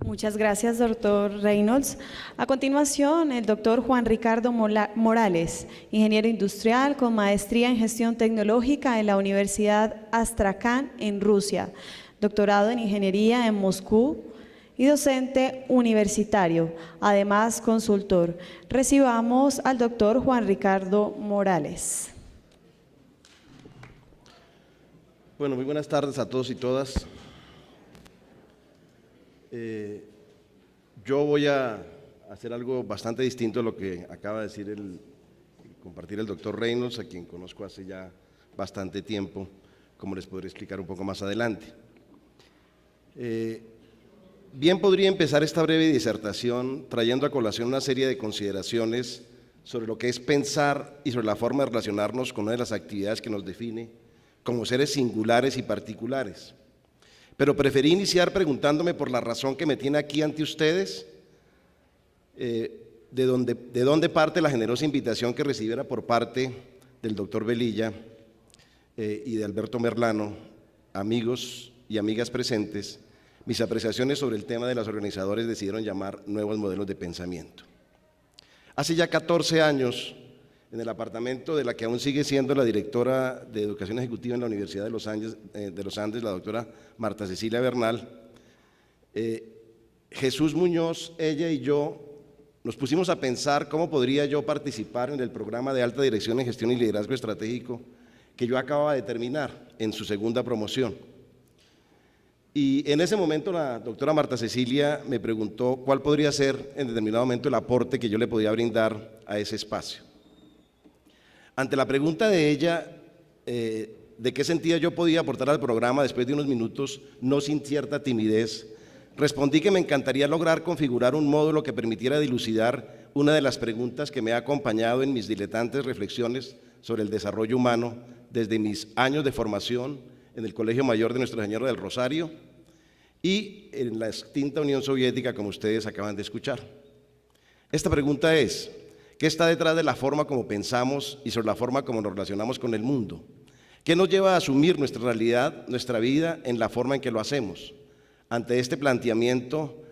Muchas gracias, doctor Reynolds. A continuación, el doctor Juan Ricardo Morales, ingeniero industrial con maestría en gestión tecnológica en la Universidad Astrakhan en Rusia, doctorado en ingeniería en Moscú y docente universitario, además consultor. Recibamos al doctor Juan Ricardo Morales. Bueno, muy buenas tardes a todos y todas. Yo voy a hacer algo bastante distinto a lo que acaba de decir compartir el doctor Reynolds, a quien conozco hace ya bastante tiempo, como les podré explicar un poco más adelante. Bien podría empezar esta breve disertación trayendo a colación una serie de consideraciones sobre lo que es pensar y sobre la forma de relacionarnos con una de las actividades que nos define como seres singulares y particulares. Pero preferí iniciar preguntándome por la razón que me tiene aquí ante ustedes, de dónde parte la generosa invitación que recibiera por parte del doctor Velilla y de Alberto Merlano, amigos y amigas presentes, mis apreciaciones sobre el tema de los organizadores decidieron llamar nuevos modelos de pensamiento. Hace ya 14 años, en el apartamento de la que aún sigue siendo la directora de Educación Ejecutiva en la Universidad de los Andes, la doctora Marta Cecilia Bernal, Jesús Muñoz, ella y yo nos pusimos a pensar cómo podría yo participar en el programa de alta dirección en gestión y liderazgo estratégico que yo acababa de terminar en su segunda promoción. Y en ese momento la doctora Marta Cecilia me preguntó cuál podría ser en determinado momento el aporte que yo le podía brindar a ese espacio. Ante la pregunta de ella, de qué sentía yo podía aportar al programa después de unos minutos, no sin cierta timidez, respondí que me encantaría lograr configurar un módulo que permitiera dilucidar una de las preguntas que me ha acompañado en mis diletantes reflexiones sobre el desarrollo humano desde mis años de formación en el Colegio Mayor de Nuestra Señora del Rosario y en la extinta Unión Soviética, como ustedes acaban de escuchar. Esta pregunta es: ¿qué está detrás de la forma como pensamos y sobre la forma como nos relacionamos con el mundo? ¿Qué nos lleva a asumir nuestra realidad, nuestra vida, en la forma en que lo hacemos? Ante este planteamiento,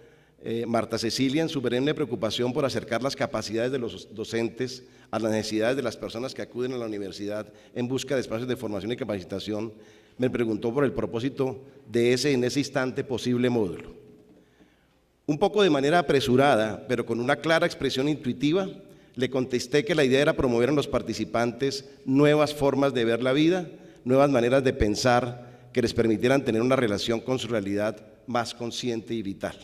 Marta Cecilia, en su perenne preocupación por acercar las capacidades de los docentes a las necesidades de las personas que acuden a la universidad en busca de espacios de formación y capacitación, me preguntó por el propósito de en ese instante posible módulo. Un poco de manera apresurada, pero con una clara expresión intuitiva, le contesté que la idea era promover en los participantes nuevas formas de ver la vida, nuevas maneras de pensar que les permitieran tener una relación con su realidad más consciente y vital.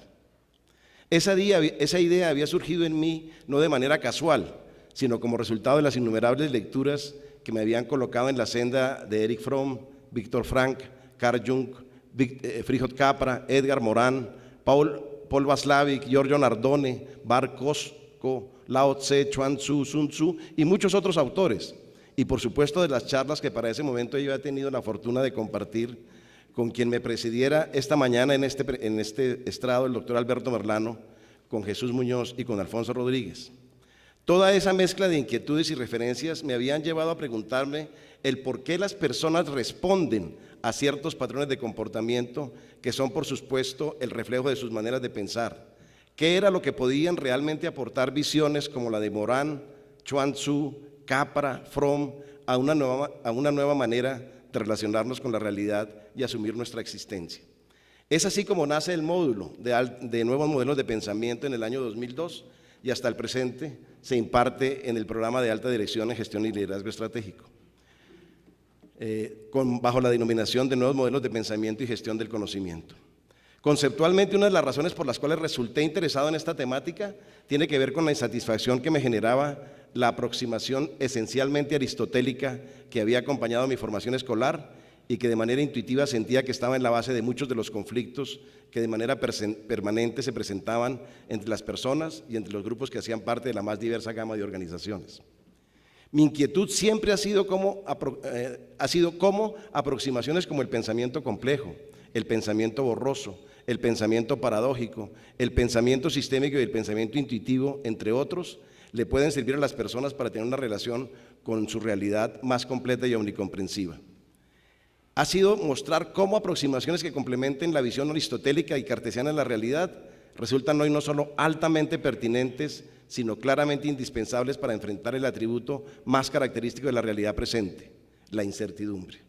Esa idea había surgido en mí no de manera casual, sino como resultado de las innumerables lecturas que me habían colocado en la senda de Erich Fromm, Viktor Frankl, Carl Jung, Fríjol Capra, Edgar Morin, Paul Václavic, Giorgio Nardone, Bar Kosko, Lao Tse, Chuang Tzu, Sun Tzu y muchos otros autores, y por supuesto de las charlas que para ese momento yo había tenido la fortuna de compartir con quien me presidiera esta mañana en este estrado, el doctor Alberto Merlano, con Jesús Muñoz y con Alfonso Rodríguez. Toda esa mezcla de inquietudes y referencias me habían llevado a preguntarme el por qué las personas responden a ciertos patrones de comportamiento que son por supuesto el reflejo de sus maneras de pensar. ¿Qué era lo que podían realmente aportar visiones como la de Morin, Chuang Tzu, Capra, Fromm a una nueva manera de relacionarnos con la realidad y asumir nuestra existencia? Es así como nace el módulo de nuevos modelos de pensamiento en el año 2002 y hasta el presente se imparte en el programa de alta dirección en gestión y liderazgo estratégico, bajo la denominación de nuevos modelos de pensamiento y gestión del conocimiento. Conceptualmente, una de las razones por las cuales resulté interesado en esta temática tiene que ver con la insatisfacción que me generaba la aproximación esencialmente aristotélica que había acompañado mi formación escolar y que de manera intuitiva sentía que estaba en la base de muchos de los conflictos que de manera permanente se presentaban entre las personas y entre los grupos que hacían parte de la más diversa gama de organizaciones. Mi inquietud siempre ha sido cómo aproximaciones como el pensamiento complejo, el pensamiento borroso, el pensamiento paradójico, el pensamiento sistémico y el pensamiento intuitivo, entre otros, le pueden servir a las personas para tener una relación con su realidad más completa y omnicomprensiva. Ha sido mostrar cómo aproximaciones que complementen la visión aristotélica y cartesiana de la realidad resultan hoy no solo altamente pertinentes, sino claramente indispensables para enfrentar el atributo más característico de la realidad presente, la incertidumbre.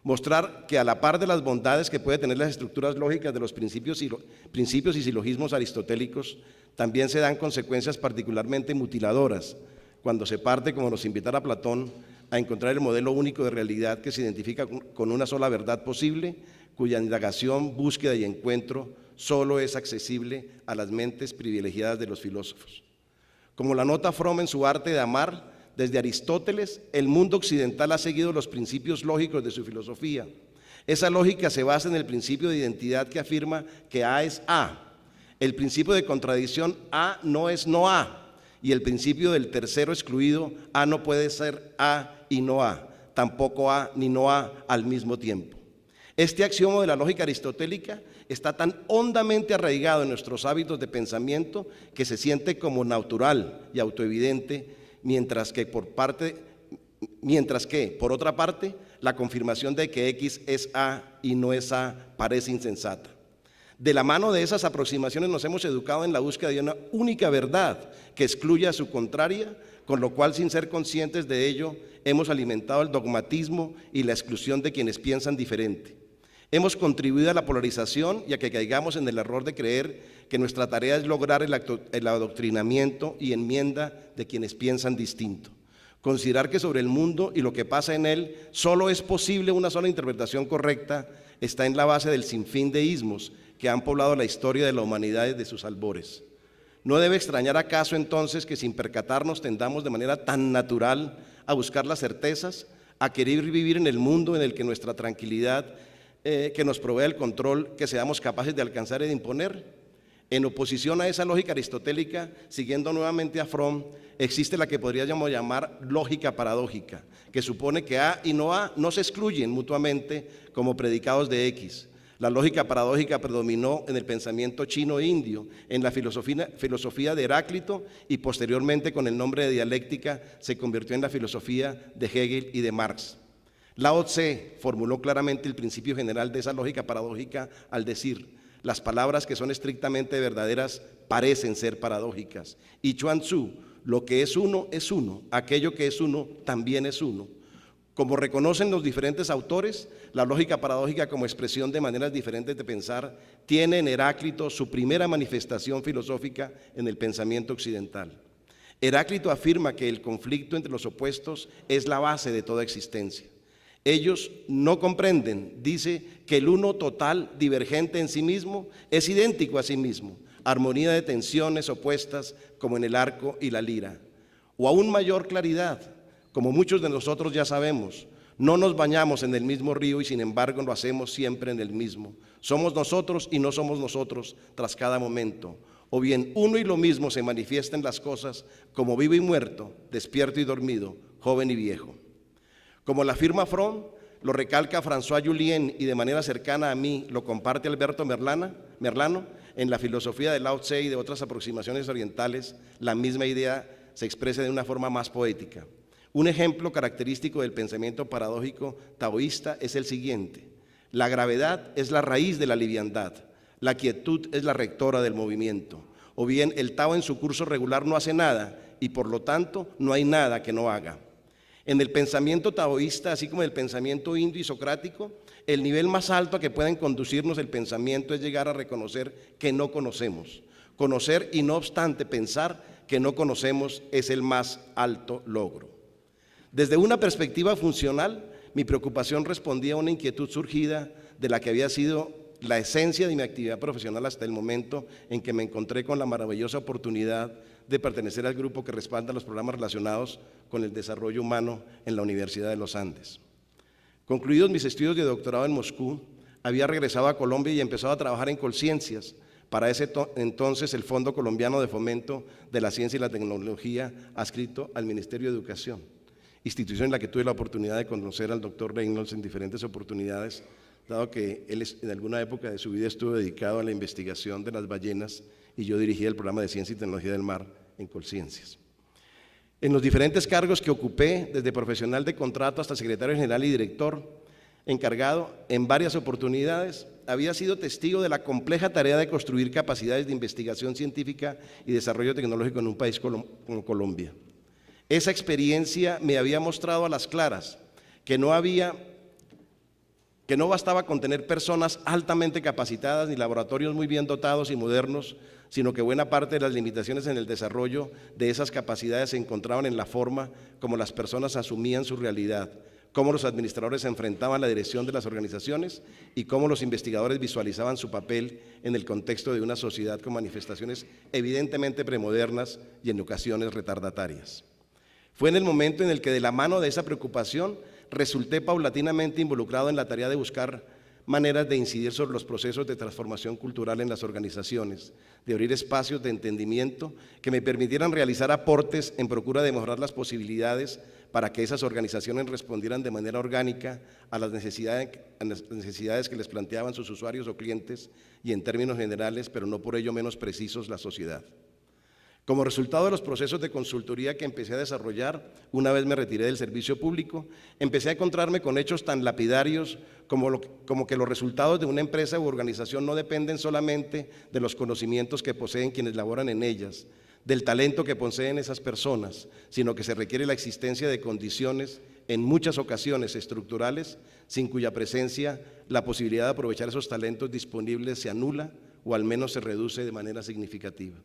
Mostrar que a la par de las bondades que puede tener las estructuras lógicas de los principios y silogismos aristotélicos, también se dan consecuencias particularmente mutiladoras cuando se parte, como nos invitara Platón, a encontrar el modelo único de realidad que se identifica con una sola verdad posible, cuya indagación, búsqueda y encuentro solo es accesible a las mentes privilegiadas de los filósofos. Como la nota Fromm en su Arte de Amar, desde Aristóteles, el mundo occidental ha seguido los principios lógicos de su filosofía. Esa lógica se basa en el principio de identidad que afirma que A es A, el principio de contradicción A no es no A, y el principio del tercero excluido A no puede ser A y no A, tampoco A ni no A al mismo tiempo. Este axioma de la lógica aristotélica está tan hondamente arraigado en nuestros hábitos de pensamiento que se siente como natural y autoevidente, mientras que, por otra parte, la confirmación de que X es A y no es A parece insensata. De la mano de esas aproximaciones nos hemos educado en la búsqueda de una única verdad que excluya a su contraria, con lo cual, sin ser conscientes de ello, hemos alimentado el dogmatismo y la exclusión de quienes piensan diferente. Hemos contribuido a la polarización y a que caigamos en el error de creer que nuestra tarea es lograr el adoctrinamiento y enmienda de quienes piensan distinto. Considerar que sobre el mundo y lo que pasa en él solo es posible una sola interpretación correcta está en la base del sinfín de ismos que han poblado la historia de la humanidad desde sus albores. ¿No debe extrañar acaso entonces que sin percatarnos tendamos de manera tan natural a buscar las certezas, a querer vivir en el mundo en el que nuestra tranquilidad que nos provee el control que seamos capaces de alcanzar y de imponer? En oposición a esa lógica aristotélica, siguiendo nuevamente a Fromm, existe la que podríamos llamar lógica paradójica, que supone que A y no A no se excluyen mutuamente como predicados de X. La lógica paradójica predominó en el pensamiento chino e indio, en la filosofía de Heráclito y posteriormente con el nombre de dialéctica se convirtió en la filosofía de Hegel y de Marx. Lao Tse formuló claramente el principio general de esa lógica paradójica al decir: las palabras que son estrictamente verdaderas parecen ser paradójicas. Y Chuang Tzu: lo que es uno, aquello que es uno también es uno. Como reconocen los diferentes autores, la lógica paradójica como expresión de maneras diferentes de pensar tiene en Heráclito su primera manifestación filosófica en el pensamiento occidental. Heráclito afirma que el conflicto entre los opuestos es la base de toda existencia. Ellos no comprenden, dice, que el uno total, divergente en sí mismo, es idéntico a sí mismo, armonía de tensiones opuestas como en el arco y la lira. O aún mayor claridad, como muchos de nosotros ya sabemos, no nos bañamos en el mismo río y sin embargo lo hacemos siempre en el mismo. Somos nosotros y no somos nosotros tras cada momento. O bien uno y lo mismo se manifiesta en las cosas como vivo y muerto, despierto y dormido, joven y viejo. Como la afirma Fromm, lo recalca François Jullien y de manera cercana a mí lo comparte Alberto Merlano, en la filosofía de Lao Tse y de otras aproximaciones orientales, la misma idea se expresa de una forma más poética. Un ejemplo característico del pensamiento paradójico taoísta es el siguiente: la gravedad es la raíz de la liviandad, la quietud es la rectora del movimiento, o bien el Tao en su curso regular no hace nada y por lo tanto no hay nada que no haga. En el pensamiento taoísta, así como en el pensamiento indio y socrático, el nivel más alto a que pueden conducirnos el pensamiento es llegar a reconocer que no conocemos. Conocer y no obstante pensar que no conocemos es el más alto logro. Desde una perspectiva funcional, mi preocupación respondía a una inquietud surgida de la que había sido la esencia de mi actividad profesional hasta el momento en que me encontré con la maravillosa oportunidad de pertenecer al grupo que respalda los programas relacionados con el desarrollo humano en la Universidad de los Andes. Concluidos mis estudios de doctorado en Moscú, había regresado a Colombia y empezado a trabajar en Colciencias, para ese entonces el Fondo Colombiano de Fomento de la Ciencia y la Tecnología, adscrito al Ministerio de Educación, institución en la que tuve la oportunidad de conocer al doctor Reynolds en diferentes oportunidades, dado que él en alguna época de su vida estuvo dedicado a la investigación de las ballenas y yo dirigía el programa de Ciencia y Tecnología del Mar en Colciencias. En los diferentes cargos que ocupé, desde profesional de contrato hasta secretario general y director, encargado en varias oportunidades, había sido testigo de la compleja tarea de construir capacidades de investigación científica y desarrollo tecnológico en un país como Colombia. Esa experiencia me había mostrado a las claras que no bastaba con tener personas altamente capacitadas ni laboratorios muy bien dotados y modernos, sino que buena parte de las limitaciones en el desarrollo de esas capacidades se encontraban en la forma como las personas asumían su realidad, cómo los administradores se enfrentaban a la dirección de las organizaciones y cómo los investigadores visualizaban su papel en el contexto de una sociedad con manifestaciones evidentemente premodernas y en ocasiones retardatarias. Fue en el momento en el que, de la mano de esa preocupación, resulté paulatinamente involucrado en la tarea de buscar maneras de incidir sobre los procesos de transformación cultural en las organizaciones, de abrir espacios de entendimiento que me permitieran realizar aportes en procura de mejorar las posibilidades para que esas organizaciones respondieran de manera orgánica a las necesidades que les planteaban sus usuarios o clientes y, en términos generales, pero no por ello menos precisos, la sociedad. Como resultado de los procesos de consultoría que empecé a desarrollar, una vez me retiré del servicio público, empecé a encontrarme con hechos tan lapidarios como que los resultados de una empresa u organización no dependen solamente de los conocimientos que poseen quienes laboran en ellas, del talento que poseen esas personas, sino que se requiere la existencia de condiciones, en muchas ocasiones estructurales, sin cuya presencia la posibilidad de aprovechar esos talentos disponibles se anula o al menos se reduce de manera significativa.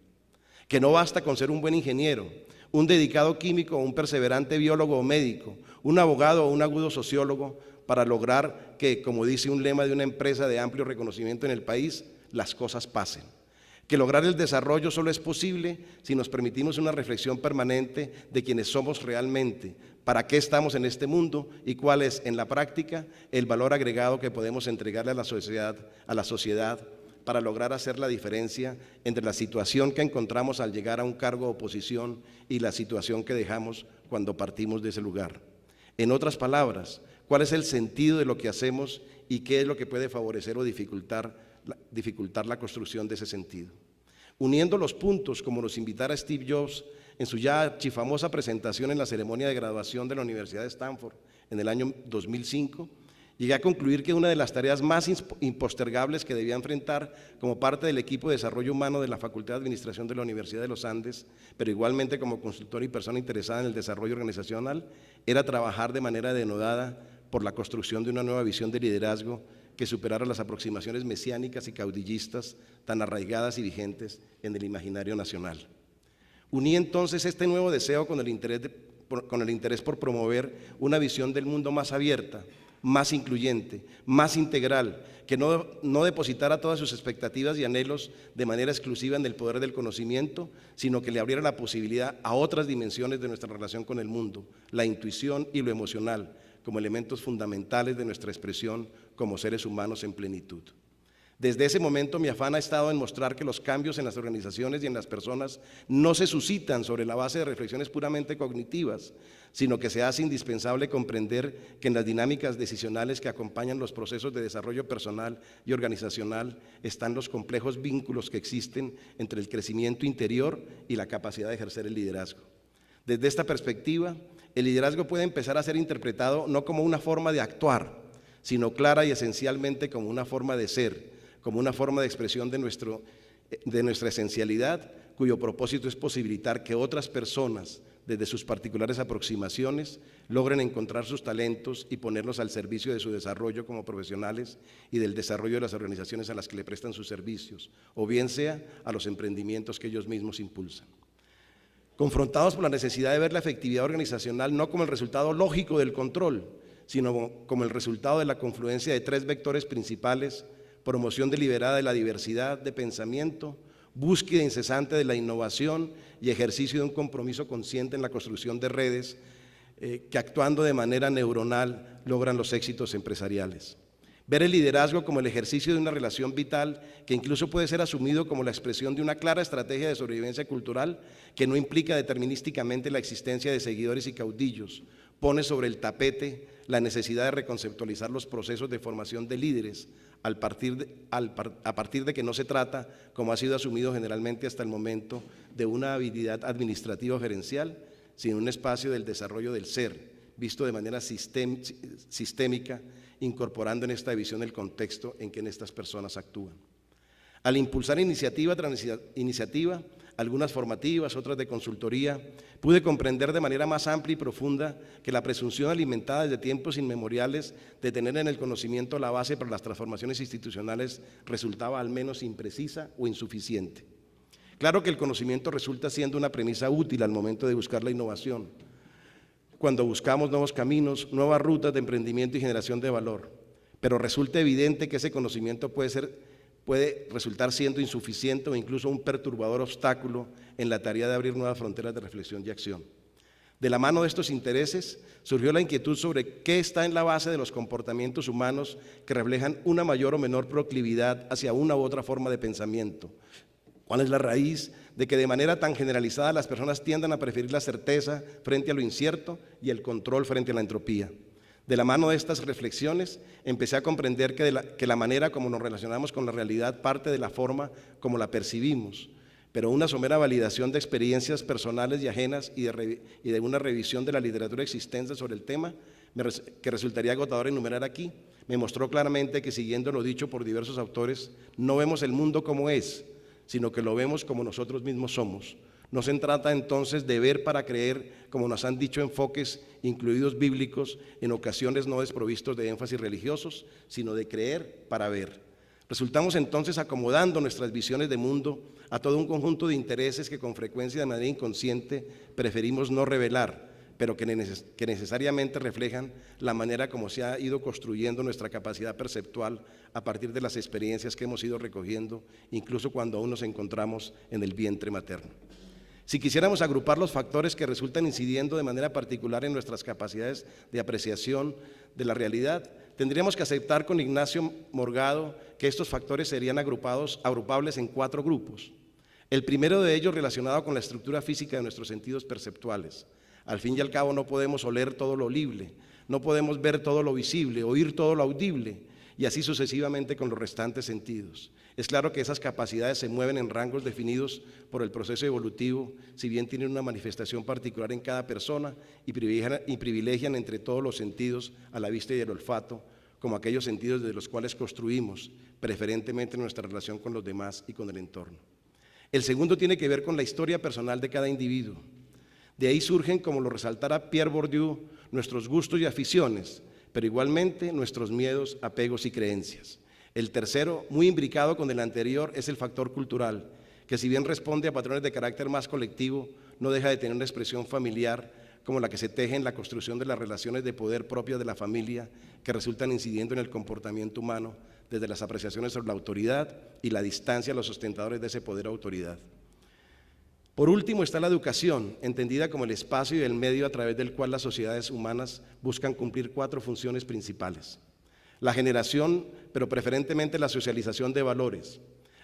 Que no basta con ser un buen ingeniero, un dedicado químico o un perseverante biólogo o médico, un abogado o un agudo sociólogo para lograr que, como dice un lema de una empresa de amplio reconocimiento en el país, las cosas pasen. Que lograr el desarrollo solo es posible si nos permitimos una reflexión permanente de quienes somos realmente, para qué estamos en este mundo y cuál es, en la práctica, el valor agregado que podemos entregarle a la sociedad para lograr hacer la diferencia entre la situación que encontramos al llegar a un cargo de oposición y la situación que dejamos cuando partimos de ese lugar. En otras palabras, ¿cuál es el sentido de lo que hacemos y qué es lo que puede favorecer o dificultar la construcción de ese sentido? Uniendo los puntos, como nos invitara Steve Jobs en su ya archifamosa presentación en la ceremonia de graduación de la Universidad de Stanford en el año 2005, llegué a concluir que una de las tareas más impostergables que debía enfrentar como parte del equipo de desarrollo humano de la Facultad de Administración de la Universidad de los Andes, pero igualmente como consultor y persona interesada en el desarrollo organizacional, era trabajar de manera denodada por la construcción de una nueva visión de liderazgo que superara las aproximaciones mesiánicas y caudillistas tan arraigadas y vigentes en el imaginario nacional. Uní entonces este nuevo deseo con el interés por promover una visión del mundo más abierta, más incluyente, más integral, que no depositara todas sus expectativas y anhelos de manera exclusiva en el poder del conocimiento, sino que le abriera la posibilidad a otras dimensiones de nuestra relación con el mundo, la intuición y lo emocional, como elementos fundamentales de nuestra expresión como seres humanos en plenitud. Desde ese momento mi afán ha estado en mostrar que los cambios en las organizaciones y en las personas no se suscitan sobre la base de reflexiones puramente cognitivas, sino que se hace indispensable comprender que en las dinámicas decisionales que acompañan los procesos de desarrollo personal y organizacional están los complejos vínculos que existen entre el crecimiento interior y la capacidad de ejercer el liderazgo. Desde esta perspectiva, el liderazgo puede empezar a ser interpretado no como una forma de actuar, sino clara y esencialmente como una forma de ser, como una forma de expresión de nuestra esencialidad, cuyo propósito es posibilitar que otras personas, desde sus particulares aproximaciones, logren encontrar sus talentos y ponerlos al servicio de su desarrollo como profesionales y del desarrollo de las organizaciones a las que le prestan sus servicios, o bien sea a los emprendimientos que ellos mismos impulsan. Confrontados por la necesidad de ver la efectividad organizacional no como el resultado lógico del control, sino como el resultado de la confluencia de tres vectores principales: promoción deliberada de la diversidad de pensamiento, búsqueda incesante de la innovación y ejercicio de un compromiso consciente en la construcción de redes que, actuando de manera neuronal, logran los éxitos empresariales. Ver el liderazgo como el ejercicio de una relación vital que incluso puede ser asumido como la expresión de una clara estrategia de sobrevivencia cultural que no implica determinísticamente la existencia de seguidores y caudillos, pone sobre el tapete la necesidad de reconceptualizar los procesos de formación de líderes a partir de que no se trata, como ha sido asumido generalmente hasta el momento, de una habilidad administrativa o gerencial, sino un espacio del desarrollo del ser, visto de manera sistémica incorporando en esta visión el contexto en que estas personas actúan. Al impulsar iniciativa tras iniciativa, algunas formativas, otras de consultoría, pude comprender de manera más amplia y profunda que la presunción alimentada desde tiempos inmemoriales de tener en el conocimiento la base para las transformaciones institucionales resultaba al menos imprecisa o insuficiente. Claro que el conocimiento resulta siendo una premisa útil al momento de buscar la innovación, cuando buscamos nuevos caminos, nuevas rutas de emprendimiento y generación de valor, pero resulta evidente que ese conocimiento puede resultar siendo insuficiente o incluso un perturbador obstáculo en la tarea de abrir nuevas fronteras de reflexión y acción. De la mano de estos intereses surgió la inquietud sobre qué está en la base de los comportamientos humanos que reflejan una mayor o menor proclividad hacia una u otra forma de pensamiento. ¿Cuál es la raíz de que de manera tan generalizada las personas tiendan a preferir la certeza frente a lo incierto y el control frente a la entropía? De la mano de estas reflexiones, empecé a comprender que la manera como nos relacionamos con la realidad parte de la forma como la percibimos, pero una somera validación de experiencias personales y ajenas y de una revisión de la literatura existente sobre el tema, que resultaría agotador enumerar aquí, me mostró claramente que, siguiendo lo dicho por diversos autores, no vemos el mundo como es, sino que lo vemos como nosotros mismos somos. No se trata entonces de ver para creer, como nos han dicho enfoques incluidos bíblicos, en ocasiones no desprovistos de énfasis religiosos, sino de creer para ver. Resultamos entonces acomodando nuestras visiones de mundo a todo un conjunto de intereses que con frecuencia de manera inconsciente preferimos no revelar, pero que necesariamente reflejan la manera como se ha ido construyendo nuestra capacidad perceptual a partir de las experiencias que hemos ido recogiendo, incluso cuando aún nos encontramos en el vientre materno. Si quisiéramos agrupar los factores que resultan incidiendo de manera particular en nuestras capacidades de apreciación de la realidad, tendríamos que aceptar con Ignacio Morgado que estos factores serían agrupables en 4 grupos. El primero de ellos relacionado con la estructura física de nuestros sentidos perceptuales. Al fin y al cabo no podemos oler todo lo olible, no podemos ver todo lo visible, oír todo lo audible, y así sucesivamente con los restantes sentidos. Es claro que esas capacidades se mueven en rangos definidos por el proceso evolutivo, si bien tienen una manifestación particular en cada persona y privilegian entre todos los sentidos a la vista y el olfato, como aquellos sentidos de los cuales construimos preferentemente nuestra relación con los demás y con el entorno. El segundo tiene que ver con la historia personal de cada individuo. De ahí surgen, como lo resaltara Pierre Bourdieu, nuestros gustos y aficiones, pero igualmente nuestros miedos, apegos y creencias. El tercero, muy imbricado con el anterior, es el factor cultural, que si bien responde a patrones de carácter más colectivo, no deja de tener una expresión familiar como la que se teje en la construcción de las relaciones de poder propias de la familia, que resultan incidiendo en el comportamiento humano desde las apreciaciones sobre la autoridad y la distancia a los sustentadores de ese poder o autoridad. Por último está la educación, entendida como el espacio y el medio a través del cual las sociedades humanas buscan cumplir 4 funciones principales. La generación, pero preferentemente la socialización de valores.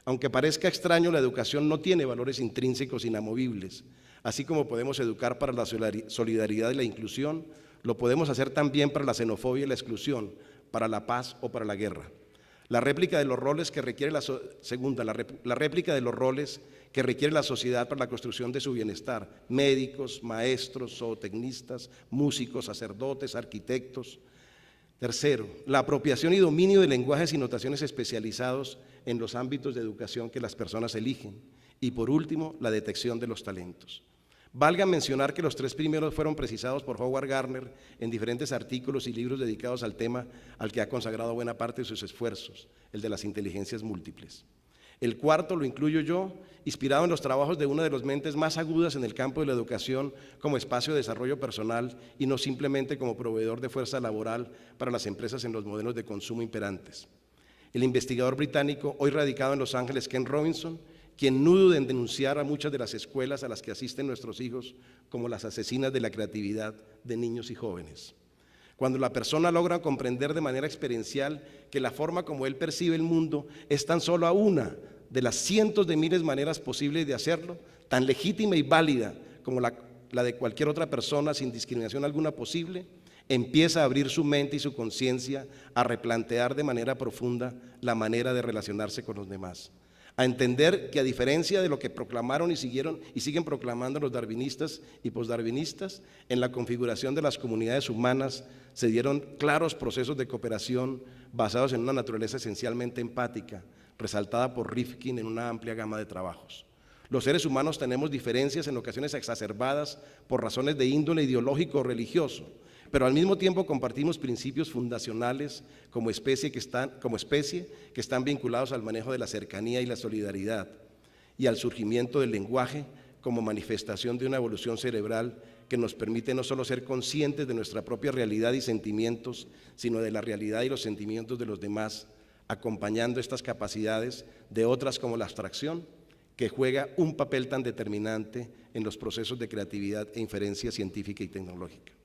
Aunque parezca extraño, la educación no tiene valores intrínsecos inamovibles. Así como podemos educar para la solidaridad y la inclusión, lo podemos hacer también para la xenofobia y la exclusión, para la paz o para la guerra. La réplica de los roles que requiere la sociedad para la construcción de su bienestar, médicos, maestros, zootecnistas, músicos, sacerdotes, arquitectos. Tercero, la apropiación y dominio de lenguajes y notaciones especializados en los ámbitos de educación que las personas eligen. Y por último, la detección de los talentos. Valga mencionar que los 3 primeros fueron precisados por Howard Gardner en diferentes artículos y libros dedicados al tema al que ha consagrado buena parte de sus esfuerzos, el de las inteligencias múltiples. El cuarto lo incluyo yo, inspirado en los trabajos de una de las mentes más agudas en el campo de la educación como espacio de desarrollo personal y no simplemente como proveedor de fuerza laboral para las empresas en los modelos de consumo imperantes. El investigador británico, hoy radicado en Los Ángeles, Ken Robinson, quien no duda en denunciar a muchas de las escuelas a las que asisten nuestros hijos como las asesinas de la creatividad de niños y jóvenes. Cuando la persona logra comprender de manera experiencial que la forma como él percibe el mundo es tan solo una de las cientos de miles de maneras posibles de hacerlo, tan legítima y válida como la de cualquier otra persona sin discriminación alguna posible, empieza a abrir su mente y su conciencia a replantear de manera profunda la manera de relacionarse con los demás. a entender que a diferencia de lo que proclamaron y siguen proclamando los darwinistas y posdarwinistas, en la configuración de las comunidades humanas se dieron claros procesos de cooperación basados en una naturaleza esencialmente empática, resaltada por Rifkin en una amplia gama de trabajos. Los seres humanos tenemos diferencias en ocasiones exacerbadas por razones de índole ideológico o religioso, pero al mismo tiempo compartimos principios fundacionales como especie que están vinculados al manejo de la cercanía y la solidaridad y al surgimiento del lenguaje como manifestación de una evolución cerebral que nos permite no solo ser conscientes de nuestra propia realidad y sentimientos, sino de la realidad y los sentimientos de los demás, acompañando estas capacidades de otras como la abstracción, que juega un papel tan determinante en los procesos de creatividad e inferencia científica y tecnológica.